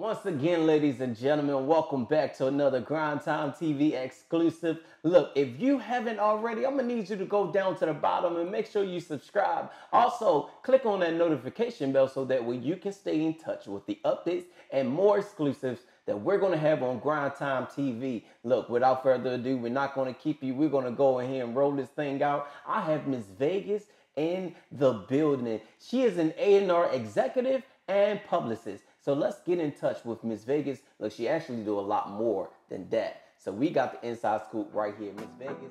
Once again, ladies and gentlemen, welcome back to another Grind Time TV exclusive. Look, if you haven't already, I'm going to need you to go down to the bottom and make sure you subscribe. Also, click on that notification bell so that way you can stay in touch with the updates and more exclusives that we're going to have on Grind Time TV. Look, without further ado, we're not going to keep you. We're going to go ahead and roll this thing out. I have Mz.Vegas in the building. She is an A&R executive and publicist. So let's get in touch with Mz.Vegas. Look, she actually do a lot more than that. So we got the inside scoop right here. Mz.Vegas.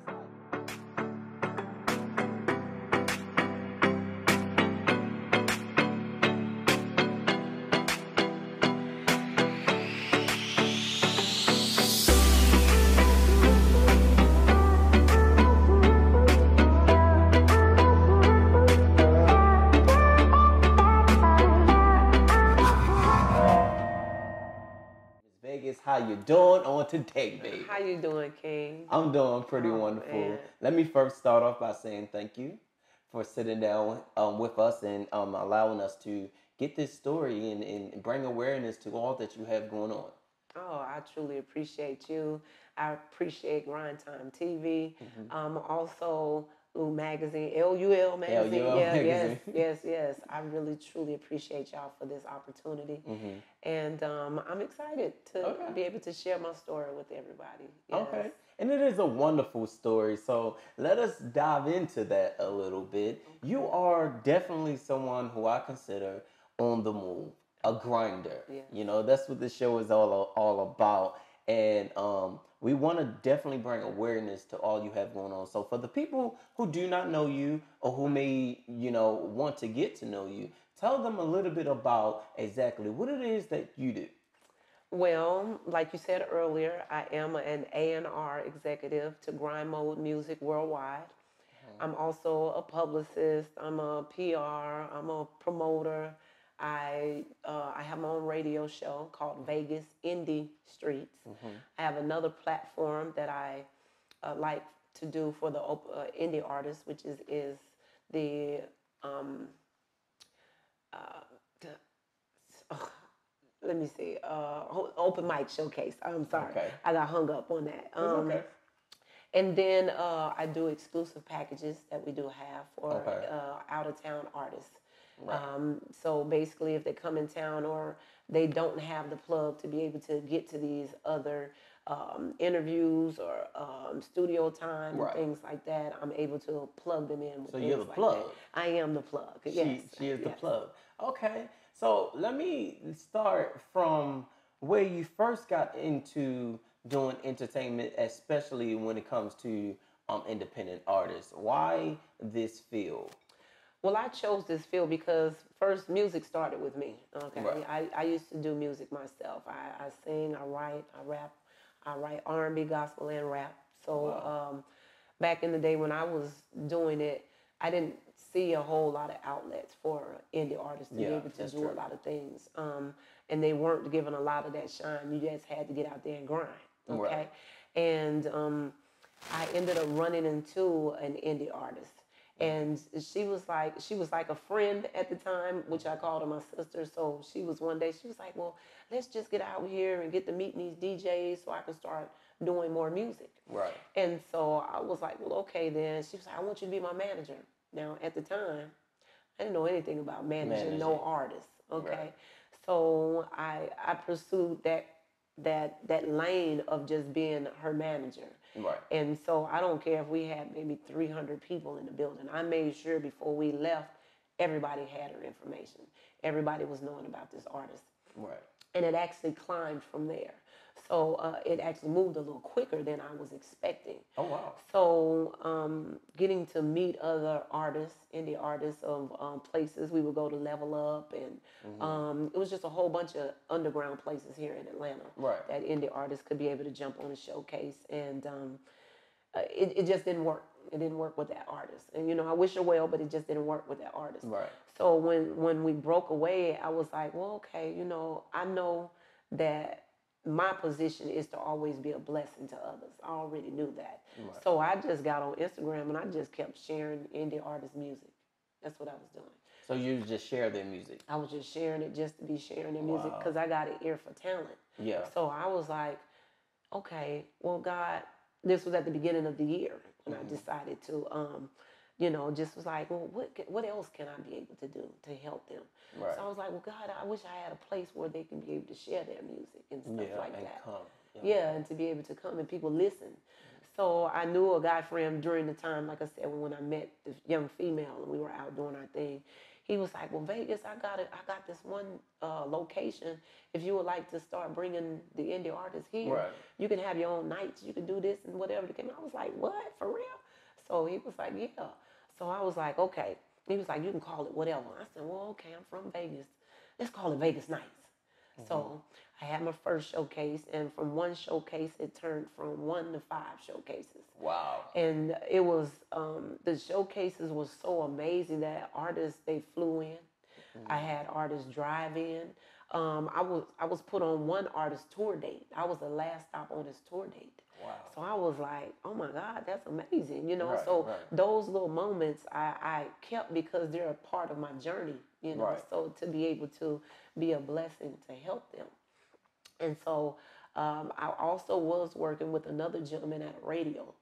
Vegas, how you doing on today, baby? How you doing, King? I'm doing pretty wonderful. Man. Let me first start off by saying thank you for sitting down with us and allowing us to get this story and bring awareness to all that you have going on. Oh, I truly appreciate you. I appreciate Grind Time TV. Also, magazine, LUL magazine. LUL magazine. Yes. I really, truly appreciate y'all for this opportunity. And I'm excited to be able to share my story with everybody. Yes. Okay. And it is a wonderful story. So let us dive into that a little bit. Okay. You are definitely someone who I consider on the move, a grinder. Yes. You know, that's what the show is all about. And we want to definitely bring awareness to all you have going on. So for the people who do not know you or who may, want to get to know you, tell them a little bit about exactly what it is that you do. Well, like you said earlier, I am an A&R executive to Grindmode Music Worldwide. I'm also a publicist. I'm a PR. I'm a promoter. I have my own radio show called Vegas Indie Streets. I have another platform that I like to do for the indie artists, which is the let me see, open mic showcase. I'm sorry, I got hung up on that. Okay. And then I do exclusive packages that we do have for out of town artists. Right. So basically, if they come in town or they don't have the plug to be able to get to these other interviews or studio time and things like that, I'm able to plug them in. With so you're the plug. That. I am the plug. Yes. She is the plug. Okay. So let me start from where you first got into doing entertainment, especially when it comes to independent artists. Why this field? Well, I chose this field because first music started with me. Okay, right. I used to do music myself. I sing, I write, I rap, I write R&B, gospel, and rap. So back in the day when I was doing it, I didn't see a whole lot of outlets for indie artists to be able to do a lot of things, and they weren't given a lot of that shine. You just had to get out there and grind. Okay, and I ended up running into an indie artist. And she was like a friend at the time, which I called her my sister. So she was one day, she was like, well, let's just get out here and get to meeting these DJs so I can start doing more music. Right. And so I was like, well, okay then. She was like, I want you to be my manager. Now, at the time, I didn't know anything about managing no artists. Okay. Right. So I pursued that lane of just being her manager. Right. And so I don't care if we had maybe 300 people in the building. I made sure before we left, everybody had her information. Everybody was knowing about this artist. Right. And it actually climbed from there. So it actually moved a little quicker than I was expecting. Oh, wow. So getting to meet other artists, indie artists of places, we would go to Level Up, and it was just a whole bunch of underground places here in Atlanta that indie artists could be able to jump on a showcase. And it just didn't work. It didn't work with that artist. And, I wish her well, but it just didn't work with that artist. Right. So when we broke away, I was like, well, okay, I know that my position is to always be a blessing to others. I already knew that. Right. So I just got on Instagram and I just kept sharing indie artist music. That's what I was doing. So you just share their music? I was just sharing it just to be sharing their music because I got an ear for talent. Yeah. So I was like, okay, well, God, this was at the beginning of the year when I decided to, just was like, well, what else can I be able to do to help them? Right. So I was like, well, God, I wish I had a place where they can be able to share their music and stuff like that. Come. Yeah, and to be able to come and people listen. So I knew a guy friend during the time, like I said, when I met the young female and we were out doing our thing. He was like, well, Vegas, I got this one location. If you would like to start bringing the indie artists here, you can have your own nights. You can do this and whatever. I was like, what, for real? So he was like, yeah. So I was like, okay. He was like, you can call it whatever. I said, well, okay, I'm from Vegas. Let's call it Vegas Nights. So I had my first showcase, and from one showcase, it turned from 1 to 5 showcases. Wow. And it was, the showcases was so amazing that artists, they flew in. I had artists drive in. I was put on one artist's tour date. I was the last stop on his tour date. Wow. So I was like, oh my God, that's amazing. Those little moments I kept because they're a part of my journey, so to be able to be a blessing to help them. And so I also was working with another gentleman at a radio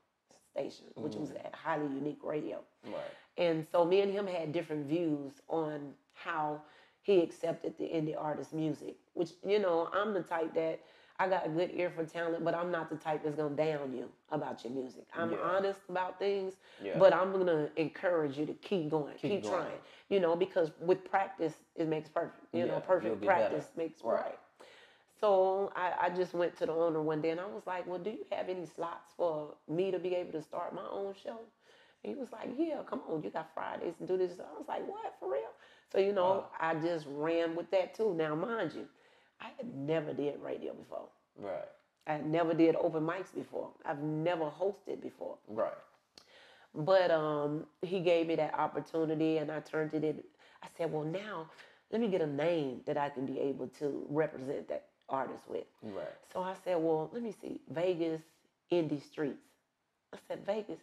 station, which was at Highly Unique Radio. Right. And so me and him had different views on how he accepted the indie artist music, which, I'm the type that I got a good ear for talent, but I'm not the type that's going to down you about your music. I'm honest about things, but I'm going to encourage you to keep going, keep trying, because with practice, it makes perfect. Perfect practice makes right. So I just went to the owner one day and I was like, well, do you have any slots for me to be able to start my own show? And he was like, yeah, come on, you got Fridays and do this. I was like, what, for real? So, I just ran with that too. Now, mind you, I had never did radio before. Right. I never did open mics before. I've never hosted before. Right. But he gave me that opportunity and I turned it in. I said, well, now let me get a name that I can be able to represent that artist with. Right. So I said, well, let me see, Vegas Indie Streets. I said, Vegas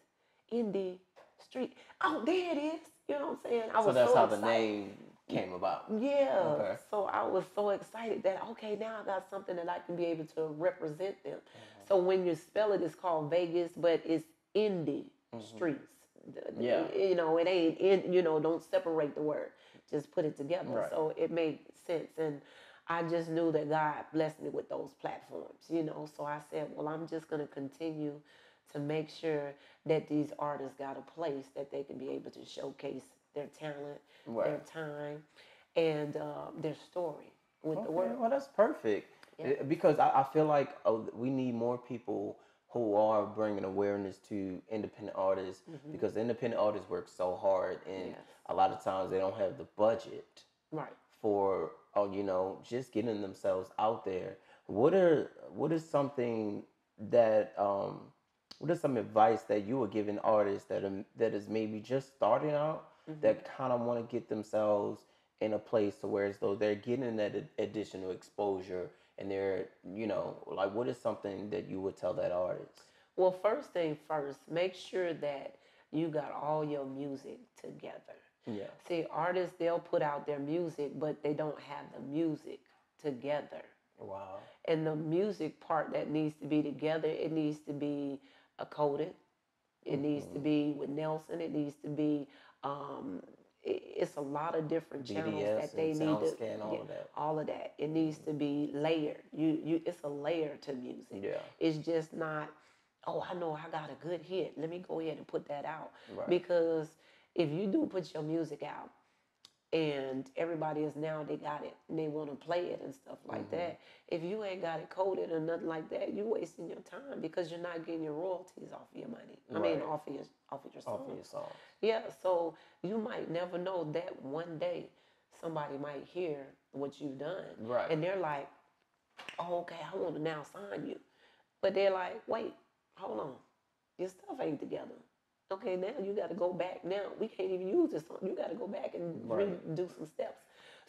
Indie Street. Oh, there it is. You know what I'm saying? So that's how the name came about. Yeah. Okay. So I was so excited that, okay, now I got something that I can be able to represent them. So when you spell it, it's called Vegas, but it's Indie Streets. Yeah. It ain't in, don't separate the word. Just put it together. Right. So it made sense. And I just knew that God blessed me with those platforms, So I said, well, I'm just going to continue to make sure that these artists got a place that they can be able to showcase their talent, their time, and their story with the world. Well, that's perfect. Yeah. Because I feel like we need more people who are bringing awareness to independent artists because independent artists work so hard and a lot of times they don't have the budget for just getting themselves out there. What is something that what is some advice that you would give an artist that is maybe just starting out that kind of want to get themselves in a place to where as though they're getting that additional exposure and they're what is something that you would tell that artist? Well, first thing first, make sure that you got all your music together. Yeah. See, artists, they'll put out their music, but they don't have the music together. Wow. And the music part that needs to be together, it needs to be coded. It needs to be with Nelson. It needs to be, it's a lot of different channels that they need to. Scan, all of that. All of that. It needs to be layered. It's a layer to music. Yeah. It's just not, oh, I know I got a good hit. Let me go ahead and put that out. Right. Because if you do put your music out and everybody is now, they got it and they want to play it and stuff like that. If you ain't got it coded or nothing like that, you're wasting your time because you're not getting your royalties off of your money. I mean, off of your song. Off of your song. Yeah, so you might never know that one day somebody might hear what you've done. Right. And they're like, oh, okay, I want to now sign you. But they're like, wait, hold on. Your stuff ain't together. Okay, now you got to go back. Now we can't even use this song. You got to go back and redo some steps.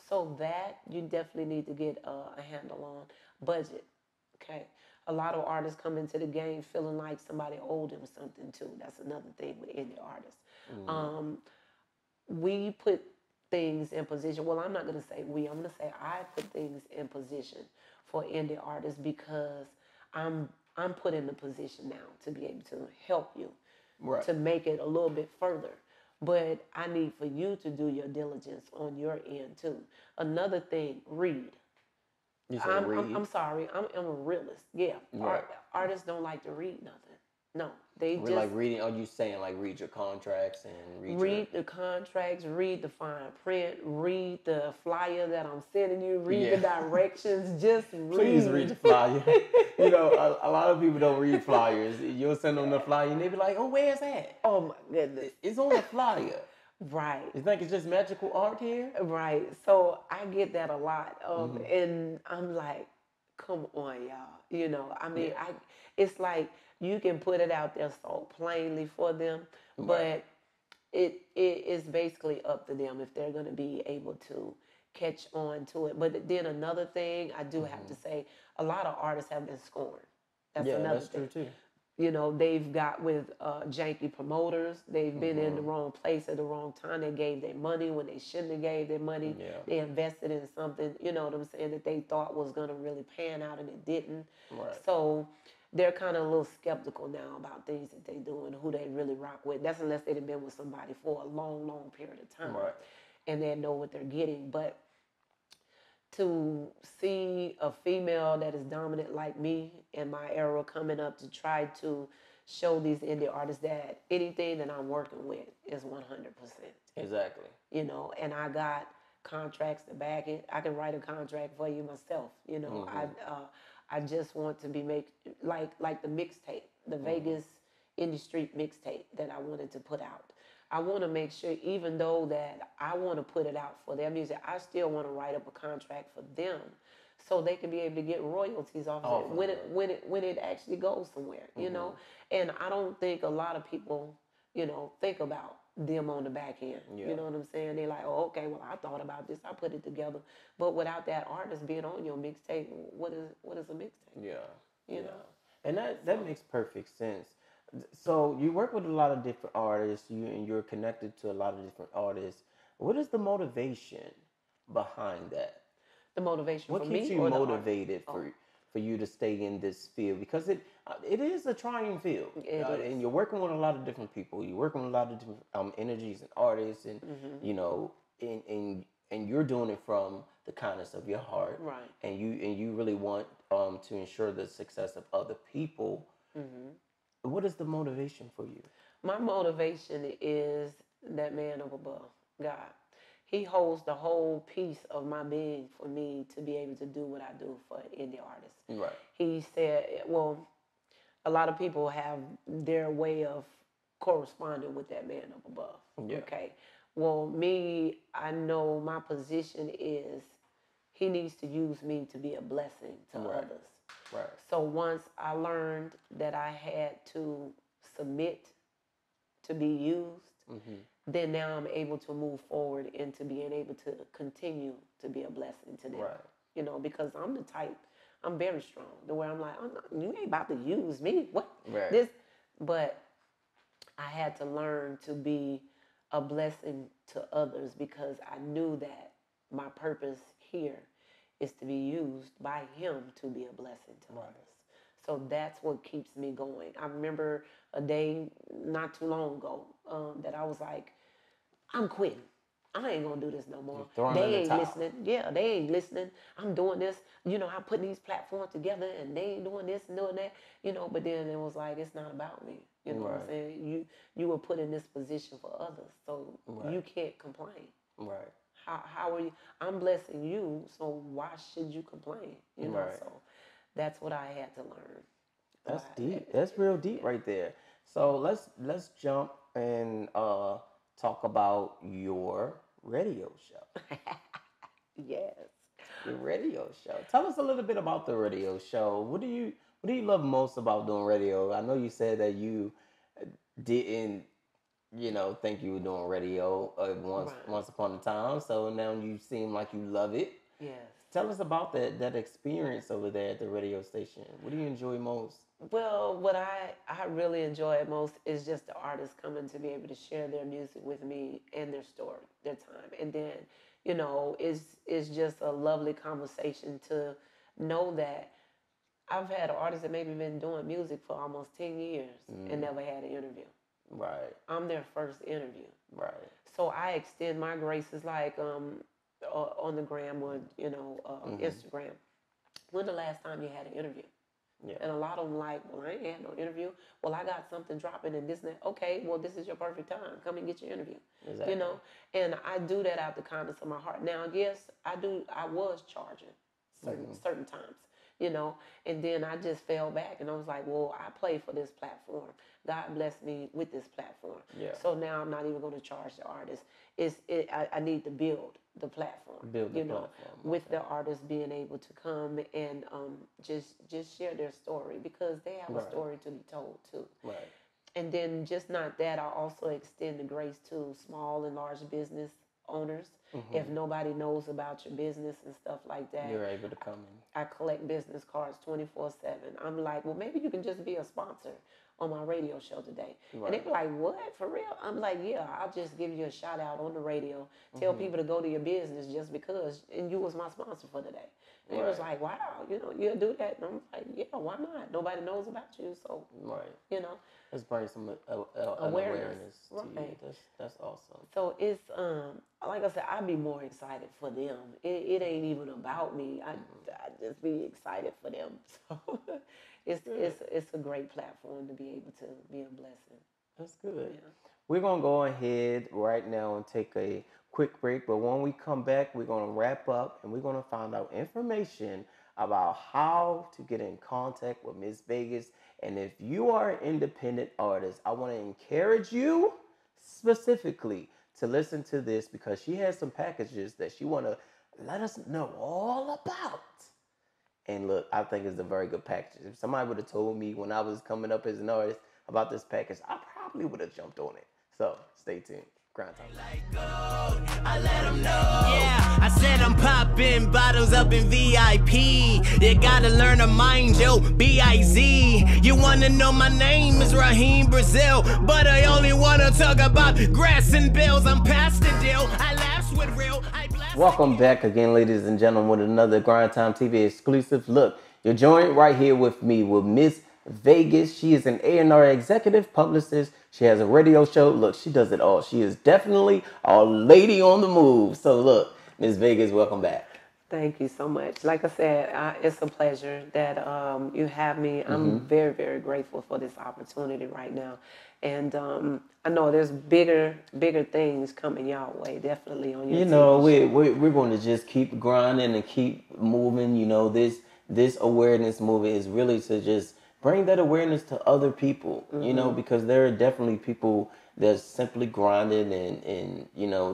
So that you definitely need to get a handle on. Budget. Okay, a lot of artists come into the game feeling like somebody owed them something too. That's another thing with indie artists. We put things in position. Well, I'm not going to say we. I'm going to say I put things in position for indie artists because I'm put in the position now to be able to help you to make it a little bit further. But I need for you to do your diligence on your end too. Another thing, read. You say read? I'm sorry. I'm a realist. Yeah. Artists don't like to read nothing. No, they just like reading. Are you saying like read your contracts and read the contracts, read the fine print, read the flyer that I'm sending you, read the directions. Just read. Please read the flyer. You know, a lot of people don't read flyers. You'll send them the flyer and they be like, "Oh, where's that? Oh my goodness, it's on the flyer." Right. You think it's just magical art here? Right. So I get that a lot, and I'm like, come on, y'all. You know, I mean, it's like you can put it out there so plainly for them, but it is basically up to them if they're going to be able to catch on to it. But then another thing I do have to say, a lot of artists have been scorned. That's another thing. True too. You know, they've got with janky promoters. They've been in the wrong place at the wrong time. They gave their money when they shouldn't have gave their money. Yeah. They invested in something, you know what I'm saying, that they thought was going to really pan out and it didn't. Right. So they're kind of a little skeptical now about things that they do and who they really rock with. That's unless they've been with somebody for a long, long period of time. Right. And they know what they're getting. But to see a female that is dominant like me in my era coming up to try to show these indie artists that anything that I'm working with is 100%. Exactly. You know, and I got contracts to back it. I can write a contract for you myself. You know, I just want to be like the mixtape, the Vegas Indie Street mixtape that I wanted to put out. I want to make sure, even though that I want to put it out for their music, I still want to write up a contract for them, so they can be able to get royalties off of it when it actually goes somewhere. You know, and I don't think a lot of people, you know, think about them on the back end. Yeah. You know what I'm saying? They're like, oh, okay, well, I thought about this, I put it together, but without that artist being on your mixtape, what is a mixtape? Yeah, you know, and that makes perfect sense. So you work with a lot of different artists, and you're connected to a lot of different artists. What is the motivation behind that? The motivation for me? What keeps you motivated for you to stay in this field? Because it is a trying field. And you're working with a lot of different people. You're working with a lot of different energies and artists, and you know, and you're doing it from the kindness of your heart. Right. And you really want to ensure the success of other people. What is the motivation for you? My motivation is that man up above, God. He holds the whole piece of my being for me to be able to do what I do for indie artists. Right. He said, well, a lot of people have their way of corresponding with that man up above. Yeah. Okay. Well, me, I know my position is he needs to use me to be a blessing to others. Right. So once I learned that I had to submit to be used, then now I'm able to move forward into being able to continue to be a blessing to them. Right. You know, because I'm the type, I'm very strong. The way I'm like, you ain't about to use me. What? Right. But I had to learn to be a blessing to others because I knew that my purpose here is to be used by him to be a blessing to others. So that's what keeps me going. I remember a day not too long ago that I was like, I'm quitting. I ain't gonna do this no more. They ain't listening. Yeah, they ain't listening. I'm doing this. You know, I'm putting these platforms together and they ain't doing this and doing that. You know, but then it was like, it's not about me. You know what I'm saying? You were put in this position for others, so you can't complain. Right. How are you? I'm blessing you, so why should you complain? You know, so that's what I had to learn. That's deep. That's real deep right there. So let's jump and talk about your radio show. Yes. Your radio show. Tell us a little bit about the radio show. What do you love most about doing radio? I know you said that you didn't, think you were doing radio once upon a time. So now you seem like you love it. Yes. Tell us about that experience over there at the radio station. What do you enjoy most? Well, what I really enjoy most is just the artists coming to be able to share their music with me and their story, their time. And then, it's just a lovely conversation to know that I've had artists that maybe been doing music for almost 10 years and never had an interview. Right. I'm their first interview. Right. So I extend my graces like on the gram or, Instagram. When the last time you had an interview? Yeah. And a lot of them like, well, I ain't had no interview. Well, I got something dropping and this and that. Okay, well, this is your perfect time. Come and get your interview. Exactly. And I do that out the kindness of my heart. Now, yes, I was charging certain times, and then I just fell back and I was like, well, I play for this platform. God blessed me with this platform. Yeah. So now I'm not even going to charge the artist. I need to build the platform. With the artists being able to come and just share their story because they have a story to be told too. Right. And then just not that, I also extend the grace to small and large business owners. If nobody knows about your business and stuff like that, you're able to come in. I collect business cards 24/7. I'm like, well, maybe you can just be a sponsor on my radio show today. Right. And they be like, what, for real? I'm like, yeah, I'll just give you a shout out on the radio. Tell people to go to your business just because, and you was my sponsor for today. And it was like, wow, you'll do that. And I'm like, yeah, why not? Nobody knows about you, so, Let's bring some awareness to you. That's awesome. So it's, like I said, I'd be more excited for them. It ain't even about me. I just be excited for them. So it's a great platform to be able to be a blessing. That's good. Yeah. We're going to go ahead right now and take a quick break. But when we come back, we're going to wrap up and we're going to find out information about how to get in contact with Mz.Vegas. And if you are an independent artist, I want to encourage you specifically to listen to this because she has some packages that she want to let us know all about. And look, I think it's a very good package. If somebody would have told me when I was coming up as an artist about this package, I probably would have jumped on it. So stay tuned. Grind time. I let them know. Yeah, I said I'm popping bottles up in VIP. You gotta learn to mind your B-I-Z. You wanna know my name is Rahim Brazil, but I only wanna talk about grass and bills. I'm past the deal. I laughs with real. Welcome back again, ladies and gentlemen, with another Grind Time TV exclusive. Look, you're joined right here with me with Mz.Vegas. She is an A&R executive publicist. She has a radio show. Look, she does it all. She is definitely a lady on the move. So look, Mz.Vegas, welcome back. Thank you so much. Like I said, it's a pleasure that you have me. I'm very, very grateful for this opportunity right now. And I know there's bigger things coming y'all way, definitely on your we're going to just keep grinding and keep moving. This awareness movement is really to just bring that awareness to other people, because there are definitely people that's simply grinding and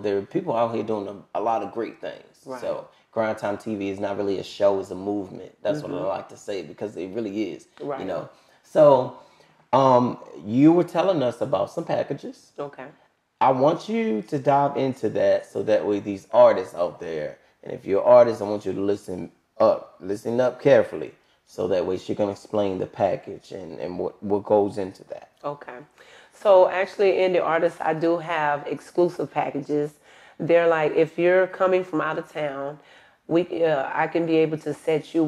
there are people out here doing a lot of great things. Right. So Grind Time TV is not really a show, it's a movement. That's what I like to say because it really is, right. So you were telling us about some packages. Okay. I want you to dive into that so that way these artists out there, and if you're an artist, I want you to listen up carefully. So that way she can explain the package and what goes into that. Okay. So actually in the artists, I do have exclusive packages. They're like, if you're coming from out of town, I can be able to set you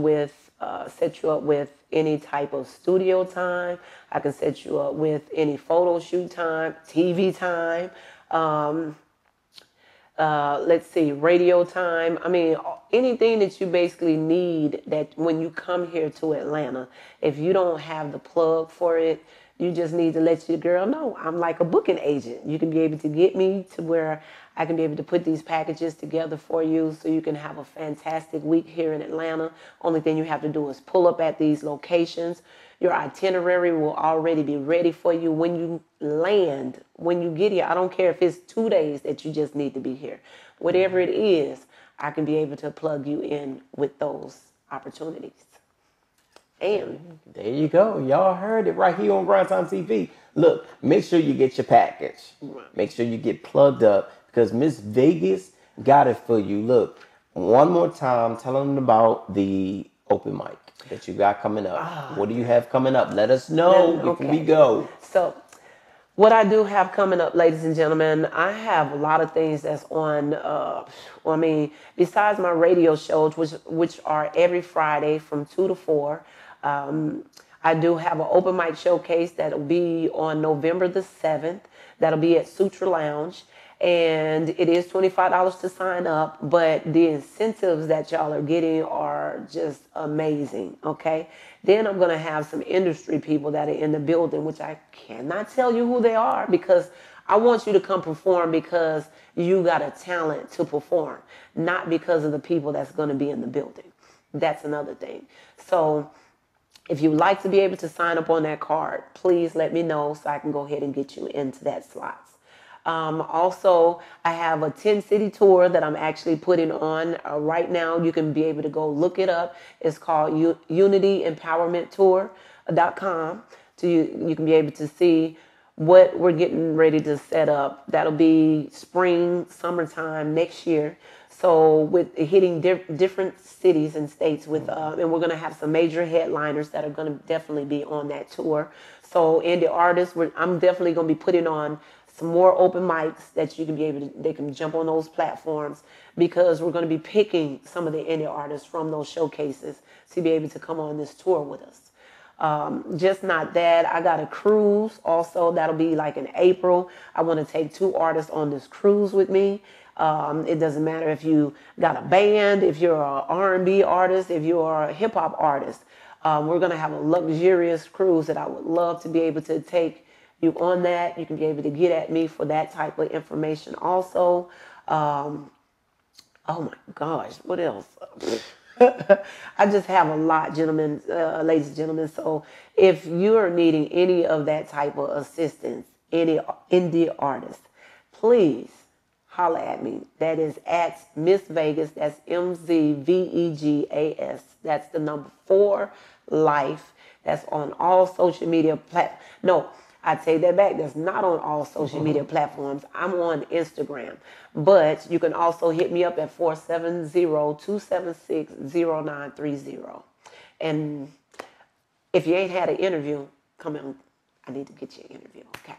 up with any type of studio time. I can set you up with any photo shoot time, TV time, radio time. I mean, anything that you basically need that when you come here to Atlanta, if you don't have the plug for it, you just need to let your girl know. I'm like a booking agent. You can be able to get me to where I can be able to put these packages together for you so you can have a fantastic week here in Atlanta. Only thing you have to do is pull up at these locations. Your itinerary will already be ready for you when you land, when you get here. I don't care if it's 2 days that you just need to be here. Whatever it is, I can be able to plug you in with those opportunities. And there you go. Y'all heard it right here on Grind Time TV. Look, make sure you get your package. Make sure you get plugged up because Mz.Vegas got it for you. Look, one more time, tell them about the open mic that you got coming up. What do you have coming up? Let us know before we go. So, what I do have coming up, ladies and gentlemen, I have a lot of things that's on. Besides my radio shows, which are every Friday from 2 to 4. I do have an open mic showcase that'll be on November the 7th. That'll be at Sutra Lounge. And it is $25 to sign up, but the incentives that y'all are getting are just amazing, okay? Then I'm going to have some industry people that are in the building, which I cannot tell you who they are because I want you to come perform because you got a talent to perform, not because of the people that's going to be in the building. That's another thing. So if you'd like to be able to sign up on that card, please let me know so I can go ahead and get you into that slot. Also, I have a 10-city tour that I'm actually putting on right now. You can be able to go look it up. It's called UnityEmpowermentTour.com. So you can be able to see what we're getting ready to set up. That'll be spring, summertime next year. So with hitting different cities and states with, and we're going to have some major headliners that are going to definitely be on that tour. So indie artists, I'm definitely going to be putting on some more open mics that you can be able to, they can jump on those platforms because we're going to be picking some of the indie artists from those showcases to be able to come on this tour with us. Just not that, I got a cruise also that'll be like in April. I want to take 2 artists on this cruise with me. It doesn't matter if you got a band, if you're an R&B artist, if you are a hip hop artist. We're going to have a luxurious cruise that I would love to be able to take you on that. You can be able to get at me for that type of information also. Oh my gosh, what else? I just have a lot, gentlemen, ladies and gentlemen. So if you're needing any of that type of assistance, any indie artist, please holla at me. That is at Mz.Vegas. That's Mz.Vegas. That's the number 4 life. That's on all social media platforms. No, I take that back. That's not on all social media platforms. I'm on Instagram. But you can also hit me up at 470-276-0930. And if you ain't had an interview, come in. I need to get you an interview, okay?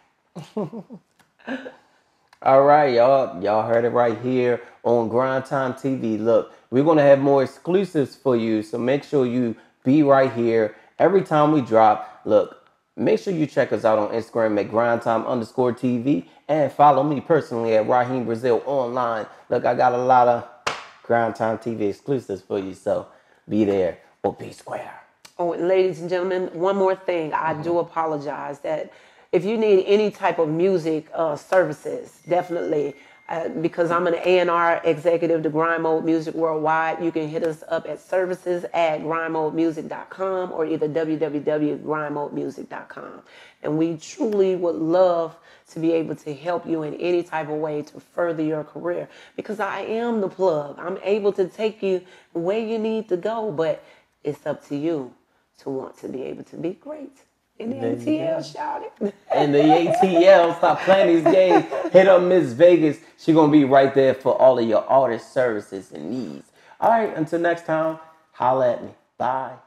All right, y'all. Y'all heard it right here on Grind Time TV. Look, we're going to have more exclusives for you, so make sure you be right here every time we drop. Look, make sure you check us out on Instagram at grindtime_TV and follow me personally at Rahim Brazil online. Look, I got a lot of Grind Time TV exclusives for you, so be there or be square. Oh, and ladies and gentlemen, one more thing. I do apologize that if you need any type of music services, definitely, because I'm an A&R executive to Grindmode Music Worldwide, you can hit us up at services@grindmodemusic.com or either www.grindmodemusic.com. And we truly would love to be able to help you in any type of way to further your career because I am the plug. I'm able to take you where you need to go, but it's up to you to want to be able to be great. In the ATL, shout it. In the ATL, stop playing these games. Hit up Mz.Vegas. She's going to be right there for all of your artist services and needs. All right, until next time, holla at me. Bye.